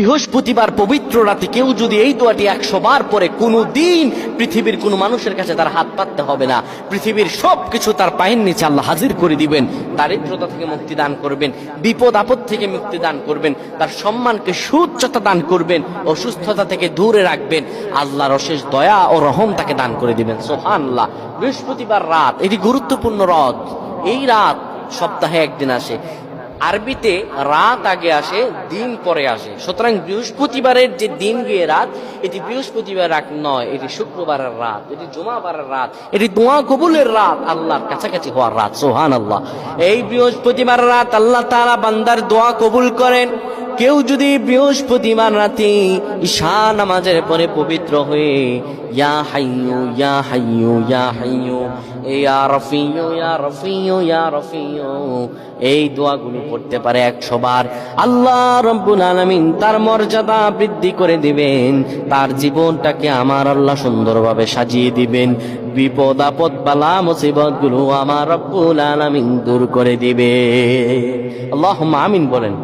বৃহস্পতিবার পবিত্র রাতে কেউ যদি এই দোয়াটি 100 বার পরে, কোনো দিন পৃথিবীর কোনো মানুষের কাছে তার হাত পাততে হবে না। পৃথিবীর সবকিছু তার পায়ের নিচে আল্লাহ হাজির করে দিবেন। দারিদ্রতা থেকে মুক্তি দান করবেন, বিপদ আপদ থেকে মুক্তি দান করবেন, তার সম্মানকে সুউচ্চতা দান করবেন, অসুস্থতা থেকে দূরে রাখবেন। আল্লাহর অশেষ দয়া ও রহম তাকে দান করে দিবেন। সুবহানাল্লাহ। বৃহস্পতিবার রাত এটি গুরুত্বপূর্ণ রাত। এই রাত সপ্তাহে একদিন আসে। আরবিতে রাত আগে আসে, দিন পরে আসে। সুতরাং বৃহস্পতিবারের যে দিন গিয়ে রাত, এটি বৃহস্পতিবার রাত নয়, এটি শুক্রবারের রাত, এটি জুমাবারের রাত, এটি দোয়া কবুলের রাত, আল্লাহর কাছাকাছি হওয়ার রাত। সুবহানাল্লাহ। এই বৃহস্পতিবার রাত আল্লাহ তাআলা বান্দার দোয়া কবুল করেন। কেউ যদি বৃহস্পতিবার রাতে ঈশা নামাজের পরে পবিত্র হয়ে ইয়া হাইয়ু ইয়া হাইয়ু ইয়া হাইয়ু ইয়া রফিয়ু ইয়া রফিয়ু ইয়া রফিয়ু এই দোয়াগুলো পড়তে পারে 100 বার, আল্লাহ রাব্বুল আলামিন তার মর্যাদা বৃদ্ধি করে দিবেন। তার জীবনটাকে আমার আল্লাহ সুন্দরভাবে সাজিয়ে দিবেন। বিপদ আপদ বালা মুসিবত গুলো আমার রাব্বুল আলামিন দূর করে দিবে। আল্লাহুম্মা আমিন বলেন।